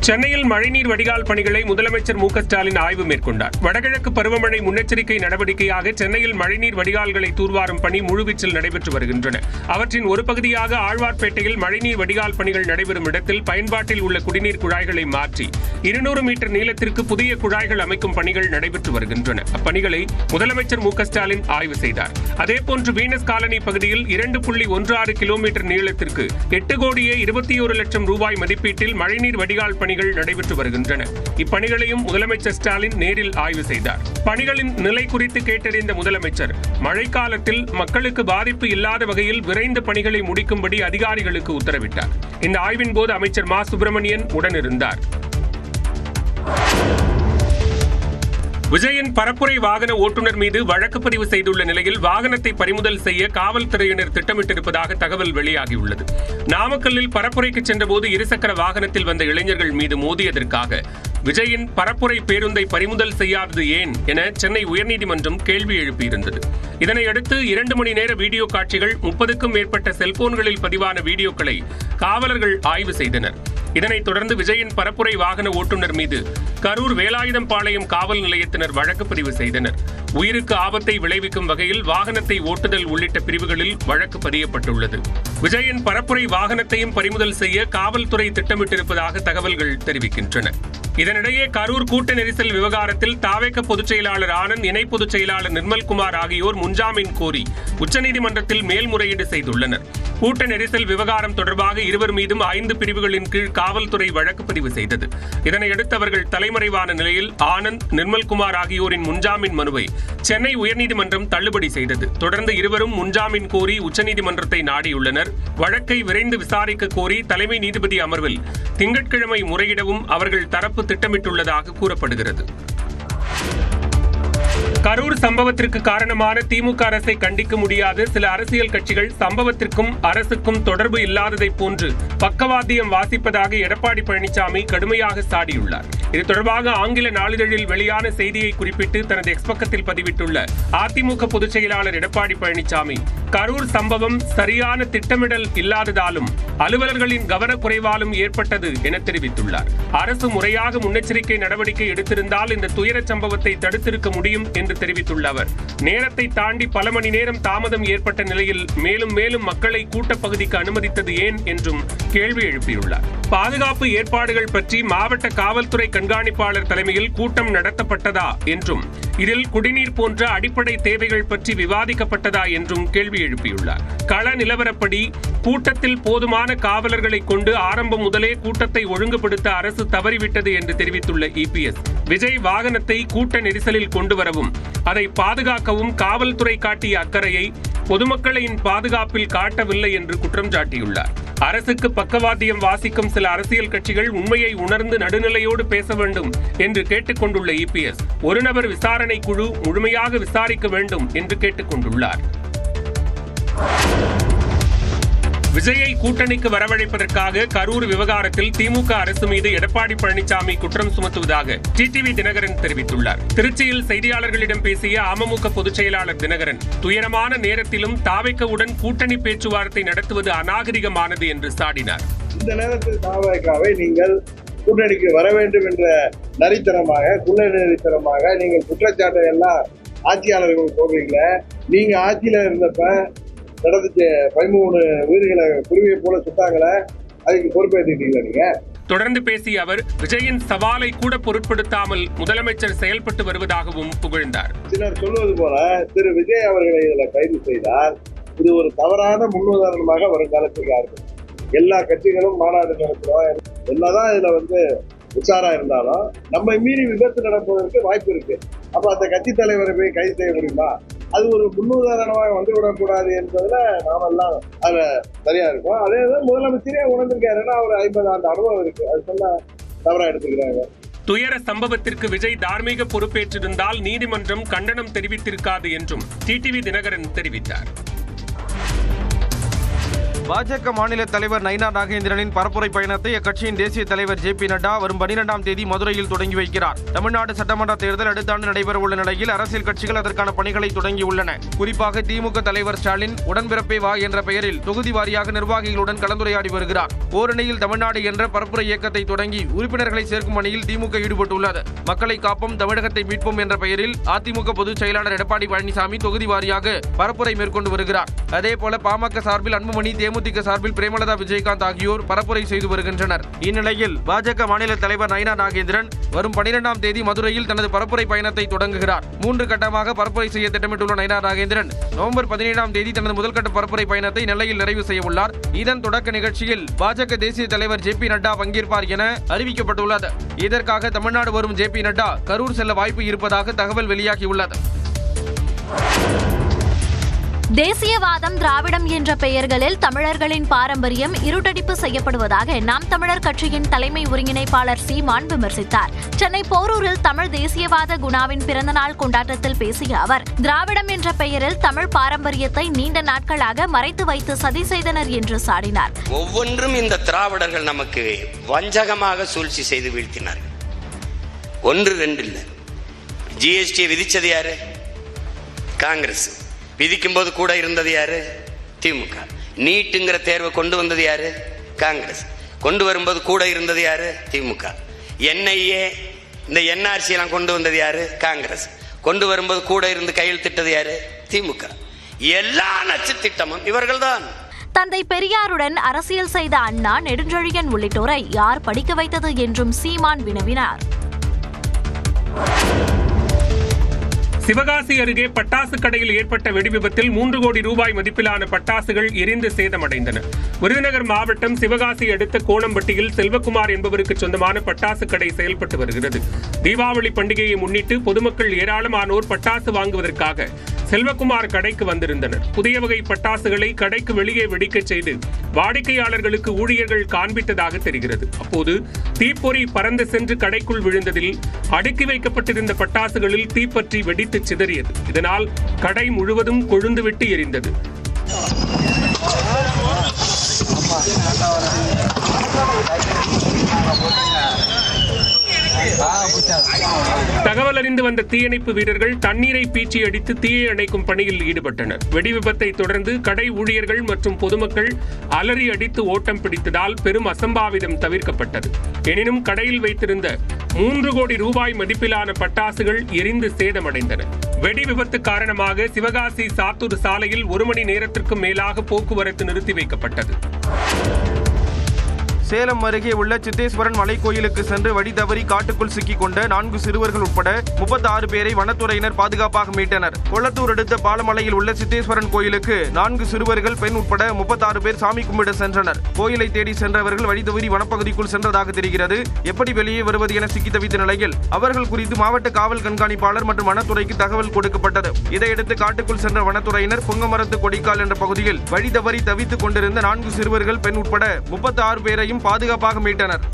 சென்னையில் மழைநீர் வடிகால் பணிகளை முதலமைச்சர் மு க ஸ்டாலின் ஆய்வு மேற்கொண்டார். வடகிழக்கு பருவமழை முன்னெச்சரிக்கை நடவடிக்கையாக சென்னையில் மழைநீர் வடிகால்களை தூர்வாரும் பணி முழுவீச்சில் நடைபெற்று வருகின்றன. அவற்றின் ஒரு பகுதியாக ஆழ்வார்பேட்டையில் மழைநீர் வடிகால் பணிகள் நடைபெறும் இடத்தில் பயன்பாட்டில் உள்ள குடிநீர் குழாய்களை மாற்றி 200 மீட்டர் நீளத்திற்கு புதிய குழாய்கள் அமைக்கும் பணிகள் நடைபெற்று வருகின்றன. அப்பணிகளை முதலமைச்சர் மு க ஸ்டாலின் ஆய்வு செய்தார். அதேபோன்று வீனஸ் காலனி பகுதியில் 2.16 கிலோமீட்டர் நீளத்திற்கு 8,21,00,000 ரூபாய் மதிப்பீட்டில் மழைநீர் வடிகால் பணிகள் நடைபெற்று வருகின்றன. இப்பணிகளையும் முதலமைச்சர் ஸ்டாலின் நேரில் ஆய்வு செய்தார். பணிகளின் நிலை குறித்து கேட்டறிந்த முதலமைச்சர் மழைக்காலத்தில் மக்களுக்கு பாதிப்பு இல்லாத வகையில் விரைந்து பணிகளை முடிக்கும்படி அதிகாரிகளுக்கு உத்தரவிட்டார். இந்த ஆய்வின் போது அமைச்சர் மா சுப்பிரமணியன் உடனிருந்தார். விஜயின் பரப்புரை வாகன ஓட்டுநர் மீது வழக்கு பதிவு செய்துள்ள நிலையில் வாகனத்தை பறிமுதல் செய்ய காவல்துறையினர் திட்டமிட்டிருப்பதாக தகவல் வெளியாகியுள்ளது. நாமக்கல்லில் பரப்புரைக்கு சென்றபோது இருசக்கர வாகனத்தில் வந்த இளைஞர்கள் மீது மோதியதற்காக விஜயின் பரப்புரை பேருந்தை பறிமுதல் செய்யாதது ஏன் என சென்னை உயர்நீதிமன்றம் கேள்வி எழுப்பியிருந்தது. இதனையடுத்து 2 மணி நேர வீடியோ காட்சிகள் 30க்கும் மேற்பட்ட செல்போன்களில் பதிவான வீடியோக்களை காவலர்கள் ஆய்வு செய்தனர். இதனைத் தொடர்ந்து விஜயின் பரப்புரை வாகன ஓட்டுநர் மீது கரூர் வேலாயுதம்பாளையம் காவல் நிலையத்தினர் வழக்கு பதிவு செய்தனர். உயிருக்கு ஆபத்தை விளைவிக்கும் வகையில் வாகனத்தை ஓட்டுதல் உள்ளிட்ட பிரிவுகளில் வழக்கு பதியப்பட்டுள்ளது. விஜயின் பரப்புரை வாகனத்தையும் பறிமுதல் செய்ய காவல்துறை திட்டமிட்டிருப்பதாக தகவல்கள் தெரிவிக்கின்றன. இதனிடையே கரூர் கூட்ட நெரிசல் விவகாரத்தில் தாவேக பொதுச் செயலாளர் ஆனந்த், இணை பொதுச் செயலாளர் நிர்மல்குமார் ஆகியோர் முன்ஜாமீன் கோரி உச்சநீதிமன்றத்தில் மேல்முறையீடு செய்துள்ளனர். கூட்ட நெரிசல் விவகாரம் தொடர்பாக இருவர் மீதும் 5 பிரிவுகளின் கீழ் காவல்துறை வழக்கு பதிவு செய்தது. இதனையடுத்து அவர்கள் தலைமறைவான நிலையில் ஆனந்த், நிர்மல்குமார் ஆகியோரின் முன்ஜாமீன் மனுவை சென்னை உயர்நீதிமன்றம் தள்ளுபடி செய்தது. தொடர்ந்து இருவரும் முன்ஜாமீன் கோரி உச்சநீதிமன்றத்தை நாடியுள்ளனர். வழக்கை விரைந்து விசாரிக்க கோரி தலைமை நீதிபதி அமர்வில் திங்கட்கிழமை முறையிடவும் அவர்கள் தரப்பு திட்டமிட்டுள்ளதாக கூறப்படுகிறது. கரூர் சம்பவத்திற்கு காரணமான திமுக அரசை கண்டிக்க முடியாத சில அரசியல் கட்சிகள் சம்பவத்திற்கும் அரசுக்கும் தொடர்பு இல்லாததை போன்று பக்கவாத்தியம் வாசிப்பதாக எடப்பாடி பழனிசாமி கடுமையாக சாடியுள்ளார். இது தொடர்பாக ஆங்கில நாளிதழில் வெளியான செய்தியை குறிப்பிட்டு தனது எக்ஸ் பக்கத்தில் பதிவிட்டுள்ள அதிமுக பொதுச் செயலாளர் எடப்பாடி பழனிசாமி, கரூர் சம்பவம் சரியான திட்டமிடல் இல்லாததாலும் அலுவலர்களின் கவனக்குறைவாலும் ஏற்பட்டது என தெரிவித்துள்ளார். அரசு முறையாக முன்னெச்சரிக்கை நடவடிக்கை எடுத்திருந்தால் இந்த துயர சம்பவத்தை தடுத்திருக்க முடியும் என்று தெரிவித்துள்ள அவர், நேரத்தை தாண்டி பல மணி நேரம் தாமதம் ஏற்பட்ட நிலையில் மேலும் மேலும் மக்களை கூட்டப்பகுதிக்கு அனுமதித்தது ஏன் என்றும் கேள்வி எழுப்பியுள்ளார். பாதுகாப்பு ஏற்பாடுகள் பற்றி மாவட்ட காவல்துறை கண்காணிப்பாளர் தலைமையில் கூட்டம் நடத்தப்பட்டதா என்றும் இதில் குடிநீர் போன்ற அடிப்படை தேவைகள் பற்றி விவாதிக்கப்பட்டதா என்றும் கேள்வி எழுப்பியுள்ளார். கள நிலவரப்படி கூட்டத்தில் போதுமான காவலர்களை கொண்டு ஆரம்பம் முதலே கூட்டத்தை ஒழுங்குபடுத்த அரசு தவறிவிட்டது என்று தெரிவித்துள்ள இபிஎஸ், விஜய் வாகனத்தை கூட்ட நெரிசலில் கொண்டு வரவும் அதை பாதுகாக்கவும் காவல்துறை காட்டிய அக்கறையை பொதுமக்களின் பாதுகாப்பில் காட்டவில்லை என்று குற்றம் சாட்டியுள்ளார். அரசுக்கு பக்கவாத்தியம் வாசிக்கும் சில அரசியல் கட்சிகள் உண்மையை உணர்ந்து நடுநிலையோடு பேச வேண்டும் என்று கேட்டுக் கொண்டுள்ள இபிஎஸ், ஒரு நபர் விசாரணை குழு முழுமையாக விசாரிக்க வேண்டும் என்று கேட்டுக் கொண்டுள்ளார். விஜயை கூட்டணிக்கு வரவழைப்பதற்காக கரூர் விவகாரத்தில் திமுக அரசு மீது எடப்பாடி பழனிசாமி குற்றம் சுமத்துவதாக டிடிவி தினகரன் தெரிவித்துள்ளார். திருச்சியில் செய்தியாளர்களிடம் பேசிய அமமுக பொதுச் செயலாளர் தினகரன், துயரமான நேரத்திலும் தாவேகவுடன் கூட்டணி பேச்சுவார்த்தை நடத்துவது அநாகரிகமானது என்று சாடினார். இந்த நேரத்தில் தாவேகாவை நீங்கள் கூட்டணிக்கு வர வேண்டும் என்ற நரித்தனமாக நீங்கள் குற்றச்சாட்டை எல்லாம் ஆட்சியாளர்கள் போடுறீங்க. நீங்க ஆட்சியில இருந்தப்ப நடந்துச்சு 13 உயிர்களை குருவியை போல சுட்டாங்களே, அதுக்கு பொறுப்பேற்றுட்டீங்களா நீங்க? தொடர்ந்து பேசிய அவர், விஜயின் சவாலை கூட பொருட்படுத்தாமல் முதலமைச்சர் செயல்பட்டு வருவதாகவும் புகழ்ந்தார். சிலர் சொல்வது போல திரு விஜய் அவர்களை இதில் கைது செய்தால் இது ஒரு தவறான முன்னுதாரணமாக வருங்காலத்துக்கு இருக்கும். எல்லா கட்சிகளும் மாநாடு நடத்துறோம், என்னதான் இதுல உஷாரா இருந்தாலும் நம்ம மீறி விபத்து நடப்பதற்கு வாய்ப்பு இருக்கு. அப்ப அந்த கட்சி தலைவரை போய் கைது செய்ய முடியுமா? அது ஒரு முன்னுதாரணமாக வந்துவிடக்கூடாது என்பதுல நாமெல்லாம் அதுல சரியா இருக்கும். அதேதான் முதலமைச்சரே உணர்ந்திருக்காரு, அவர் 50 ஆண்டு அனுபவம் இருக்கு, அது சொல்ல தவறா எடுத்துக்கிறாங்க. துயர சம்பவத்திற்கு விஜய் தார்மீக பொறுப்பேற்றிருந்தால் நீதிமன்றம் கண்டனம் தெரிவித்திருக்காது என்றும் டிடிவி தினகரன் தெரிவித்தார். பாஜக மாநில தலைவர் நயினா நாகேந்திரனின் பரப்புரை பயணத்தை அக்கட்சியின் தேசிய தலைவர் ஜே.பி. நட்டா வரும் 12ஆம் தேதி மதுரையில் தொடங்கி வைக்கிறார். தமிழ்நாடு சட்டமன்ற தேர்தல் அடுத்த ஆண்டு நடைபெறவுள்ள நிலையில் அரசியல் கட்சிகள் அதற்கான பணிகளை தொடங்கியுள்ளன. குறிப்பாக திமுக தலைவர் ஸ்டாலின் உடன்பிறப்பே வா என்ற பெயரில் தொகுதி வாரியாக நிர்வாகிகளுடன் கலந்துரையாடி வருகிறார். ஓரணியில் தமிழ்நாடு என்ற பரப்புரை இயக்கத்தை தொடங்கி உறுப்பினர்களை சேர்க்கும் பணியில் திமுக ஈடுபட்டுள்ளது. மக்களை காப்போம், தமிழகத்தை மீட்போம் என்ற பெயரில் அதிமுக பொதுச் செயலாளர் எடப்பாடி பழனிசாமி தொகுதி வாரியாக பரப்புரை மேற்கொண்டு வருகிறார். அதேபோல பாமக சார்பில் அன்புமணி, தேமுதிக சார்பில் பிரேமலதா விஜயகாந்த் ஆகியோர் பரப்புரை செய்து வருகின்றனர். இந்நிலையில் பாஜக மாநில தலைவர் நயினா நாகேந்திரன் வரும் 12ஆம் தேதி மதுரையில் தனது பரப்புரை பயணத்தை தொடங்குகிறார். 3 கட்டமாக பரப்புரை செய்ய திட்டமிட்டுள்ள நயினா நாகேந்திரன் நவம்பர் 17ஆம் தேதி தனது முதல்கட்ட பரப்புரை பயணத்தை நெல்லையில் நிறைவு செய்ய உள்ளார். இதன் தொடக்க நிகழ்ச்சியில் பாஜக தேசிய தலைவர் ஜே.பி. நட்டா பங்கேற்பார் என அறிவிக்கப்பட்டுள்ளது. இதற்காக தமிழ்நாடு வரும் ஜே.பி. நட்டா கரூர் செல்ல வாய்ப்பு இருப்பதாக தகவல் வெளியாகியுள்ளது. தேசியவாதம், திராவிடம் என்ற பெயர்களில் தமிழர்களின் பாரம்பரியம் இருட்டடிப்பு செய்யப்படுவதாக நாம் தமிழர் கட்சியின் தலைமை ஒருங்கிணைப்பாளர் சீமான் விமர்சித்தார். சென்னை போரூரில் தமிழ் தேசியவாத குணாவின் பிறந்தநாள் கொண்டாட்டத்தில் பேசிய அவர், திராவிடம் என்ற பெயரில் தமிழ் பாரம்பரியத்தை நீண்ட நாட்களாக மறைத்து வைத்து சதி செய்தனர் என்று சாடினார். ஒவ்வொன்றும் இந்த திராவிடர்கள் நமக்கு வஞ்சகமாக சூழ்ச்சி செய்து வீழ்த்தினார். 1-2 இல்ல. ஜிஎஸ்டி விதிச்சது யாரு? காங்கிரஸ். விதிக்கும் போது கூட இருந்தது யாரு? திமுக. நீட்டுங்கிற தேர்வை கொண்டு வந்தது யாரு? காங்கிரஸ். கொண்டு வரும்போது கூட இருந்தது யாரு? திமுக. என்ஐஏ, இந்த என்ஆர்சி எல்லாம் கொண்டு வந்தது யாரு? காங்கிரஸ். கொண்டு வரும்போது கூட இருந்து கையெழுத்திட்டது யாரு? திமுக. எல்லா நச்சு திட்டமும் இவர்கள்தான். தந்தை பெரியாருடன் அரசியல் செய்த அண்ணா, நெடுஞ்செழியன் உள்ளிட்டோரை யார் படிக்க வைத்தது என்றும் சீமான் வினவினார். சிவகாசி அருகே பட்டாசு கடையில் ஏற்பட்ட வெடிவிபத்தில் 3 கோடி ரூபாய் மதிப்பிலான பட்டாசுகள் எரிந்து சேதமடைந்தன. விருதுநகர் மாவட்டம் சிவகாசி அடுத்த கோணம்பட்டியில் செல்வகுமார் என்பவருக்கு சொந்தமான பட்டாசு கடை செயல்பட்டு வருகிறது. தீபாவளி பண்டிகையை முன்னிட்டு பொதுமக்கள் ஏராளமானோர் பட்டாசு வாங்குவதற்காக செல்வகுமார் கடைக்கு வந்திருந்தனர். புதிய வகை பட்டாசுகளை கடைக்கு வெளியே வெடிக்கச் செய்து வாடிக்கையாளர்களுக்கு ஊழியர்கள் காண்பித்ததாக தெரிகிறது. அப்போது தீப்பொறி பறந்து சென்று கடைக்குள் விழுந்ததில் அடுக்கி வைக்கப்பட்டிருந்த பட்டாசுகளில் தீப்பற்றி வெடித்து சிதறியது. இதனால் கடை முழுவதும் கொழுந்துவிட்டு எரிந்தது. தகவல் அறிந்து வந்த தீயணைப்பு வீரர்கள் தண்ணீரை பீச்சி அடித்து தீயை அணைக்கும் பணியில் ஈடுபட்டனர். வெடிவிபத்தை தொடர்ந்து கடை ஊழியர்கள் மற்றும் பொதுமக்கள் அலறி அடித்து ஓட்டம் பிடித்ததால் பெரும் அசம்பாவிதம் தவிர்க்கப்பட்டது. எனினும் கடையில் வைத்திருந்த 3 கோடி ரூபாய் மதிப்பிலான பட்டாசுகள் எரிந்து சேதமடைந்தன. வெடி விபத்து காரணமாக சிவகாசி சாத்தூர் சாலையில் 1 மணி நேரத்திற்கும் மேலாக போக்குவரத்து நிறுத்தி வைக்கப்பட்டது. சேலம் அருகே உள்ள சித்தேஸ்வரன் மலைக்கோயிலுக்கு சென்று வழி தவறி காட்டுக்குள் சிக்கிக் கொண்ட 4 சிறுவர்கள் உட்பட 36 பேரை வனத்துறையினர் பாதுகாப்பாக மீட்டனர். கொளத்தூர் அடுத்த பாலமலையில் உள்ள சித்தேஸ்வரன் கோயிலுக்கு 4 சிறுவர்கள், பெண் உட்பட 36 பேர் சாமி கும்பிட சென்றனர். கோயிலை தேடி சென்றவர்கள் வழி தவறி வனப்பகுதிக்குள் சென்றதாக தெரிகிறது. எப்படி வெளியே வருவது என சிக்கி தவித்த நிலையில் அவர்கள் குறித்து மாவட்ட காவல் கண்காணிப்பாளர் மற்றும் வனத்துறைக்கு தகவல் கொடுக்கப்பட்டது. இதையடுத்து காட்டுக்குள் சென்ற வனத்துறையினர் பொங்கமரத்து கொடிக்கால் என்ற பகுதியில் வழி தவறி தவித்துக் கொண்டிருந்த 4 சிறுவர்கள், பெண் உட்பட 36 பேரையும் பாதுகாப்பாக மீட்டனர்.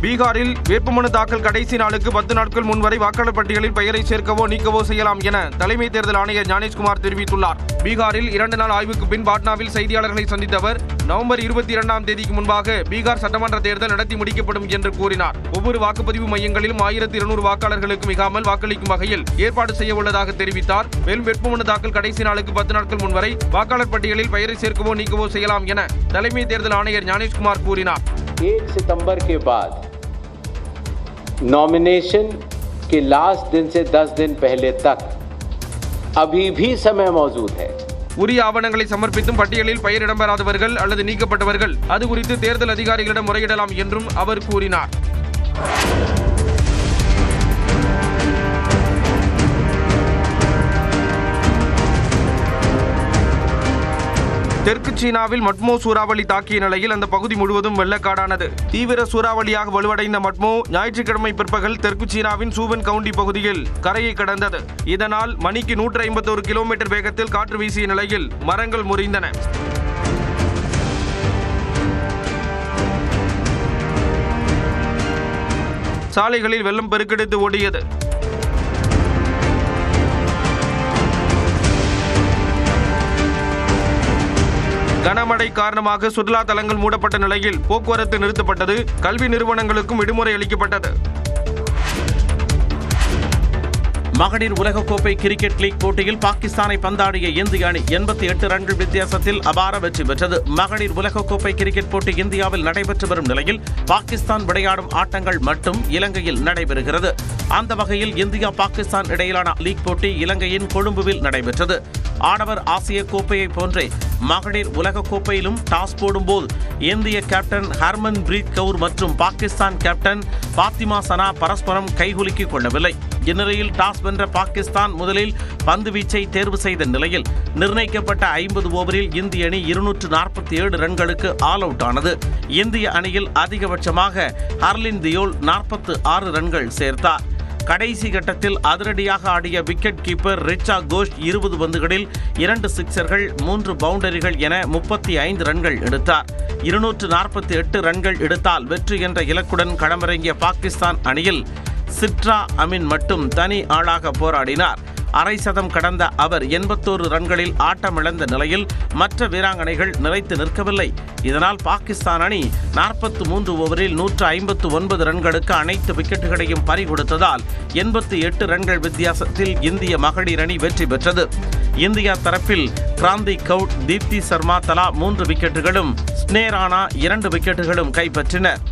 பீகாரில் வேட்புமனு தாக்கல் கடைசி நாளுக்கு 10 நாட்கள் முன்வரை வாக்காளர் பட்டியலில் பெயரை சேர்க்கவோ நீக்கவோ செய்யலாம் என தலைமை தேர்தல் ஆணையர் ஞானேஷ்குமார் தெரிவித்துள்ளார். பீகாரில் 2 நாள் ஆய்வுக்கு பின் பாட்னாவில் செய்தியாளர்களை சந்தித்த அவர், நவம்பர் 22ஆம் தேதிக்கு முன்பாக பீகார் சட்டமன்ற தேர்தல் நடத்தி முடிக்கப்படும் என்று கூறினார். ஒவ்வொரு வாக்குப்பதிவு மையங்களிலும் 1200 வாக்காளர்களுக்கு மிகாமல் வாக்களிக்கும் வகையில் ஏற்பாடு செய்ய உள்ளதாக தெரிவித்தார். மேலும் வேட்புமனு தாக்கல் கடைசி நாளுக்கு 10 நாட்கள் முன்வரை வாக்காளர் பட்டியலில் பெயரை சேர்க்கவோ நீக்கவோ செய்யலாம் என தலைமை தேர்தல் ஆணையர் ஞானேஷ்குமார் கூறினார். 1 सितंबर के बाद नॉमिनेशन के लास्ट दिन से 10 दिन पहले तक अभी भी समय मौजूद है. உரிய ஆவணங்களை சமர்ப்பித்தும் பட்டியலில் பெயர் இடம்பெறாதவர்கள் அல்லது நீக்கப்பட்டவர்கள் அது குறித்து தேர்தல் அதிகாரிகளிடம் முறையிடலாம் என்றும் அவர் கூறினார். தெற்கு சீனாவில் மட்மோ சூறாவளி தாக்கிய நிலையில் அந்த பகுதி முழுவதும் வெள்ளக்காடானது. தீவிர சூறாவளியாக வலுவடைந்த மட்மோ ஞாயிற்றுக்கிழமை பிற்பகல் தெற்கு சீனாவின் சூவன் கவுண்டி பகுதியில் கரையை கடந்தது. இதனால் மணிக்கு 151 கிலோமீட்டர் வேகத்தில் காற்று வீசிய நிலையில் மரங்கள் முறிந்தன. சாலைகளில் வெள்ளம் பெருக்கெடுத்து ஓடியது. கனமழை காரணமாக சுற்றுலா தலங்கள் மூடப்பட்ட நிலையில் போக்குவரத்து நிறுத்தப்பட்டது. கல்வி நிறுவனங்களுக்கும் விடுமுறை அளிக்கப்பட்டது. மகளிர் உலகக்கோப்பை கிரிக்கெட் லீக் போட்டியில் பாகிஸ்தானை பந்தாடிய இந்திய அணி 88 ரன்கள் வித்தியாசத்தில் அபார வெற்றி பெற்றது. மகளிர் உலகக்கோப்பை கிரிக்கெட் போட்டி இந்தியாவில் நடைபெற்று வரும் நிலையில் பாகிஸ்தான் விளையாடும் ஆட்டங்கள் மட்டும் இலங்கையில் நடைபெறுகிறது. அந்த வகையில் இந்தியா பாகிஸ்தான் இடையிலான லீக் போட்டி இலங்கையின் கொழும்புவில் நடைபெற்றது. ஆடவர் ஆசிய கோப்பையை போன்றே மகளிர் உலகக்கோப்பையிலும் டாஸ் போடும்போது இந்திய கேப்டன் ஹர்மன் பிரீத் கவுர் மற்றும் பாகிஸ்தான் கேப்டன் பாத்திமா சனா பரஸ்பரம் கைகுலுக்கிக் கொள்ளவில்லை. இந்நிலையில் டாஸ் வென்ற பாகிஸ்தான் முதலில் பந்து வீச்சை தேர்வு செய்த நிலையில் நிர்ணயிக்கப்பட்ட 50 ஓவரில் இந்திய அணி 247 ரன்களுக்கு ஆல் அவுட் ஆனது. இந்திய அணியில் அதிகபட்சமாக ஹர்லின் தியோல் 46 ரன்கள் சேர்த்தார். கடைசி கட்டத்தில் அதிரடியாக ஆடிய விக்கெட் கீப்பர் ரிச்சா கோஷ் 20 பந்துகளில் 2 சிக்சர்கள் 3 பவுண்டரிகள் என 35 ரன்கள் எடுத்தார். 248 ரன்கள் எடுத்தால் வெற்றி என்ற இலக்குடன் களமிறங்கிய பாகிஸ்தான் அணியில் சிட்ரா அமின் மட்டும் தனி ஆளாக போராடினார். அரை சதம் கடந்த அவர் 81 ரன்களில் ஆட்டமிழந்த நிலையில் மற்ற வீராங்கனைகள் நிலைத்து நிற்கவில்லை. இதனால் பாகிஸ்தான் அணி 43 ஓவரில் 159 ரன்களுக்கு அனைத்து விக்கெட்டுகளையும் பறிகொடுத்ததால் 88 ரன்கள் வித்தியாசத்தில் இந்திய மகளிர் அணி வெற்றி பெற்றது. இந்தியா தரப்பில் கிராந்தி கவுட், தீப்தி சர்மா தலா 3 விக்கெட்டுகளும், ஸ்னே ராணா 2 விக்கெட்டுகளும் கைப்பற்றினர்.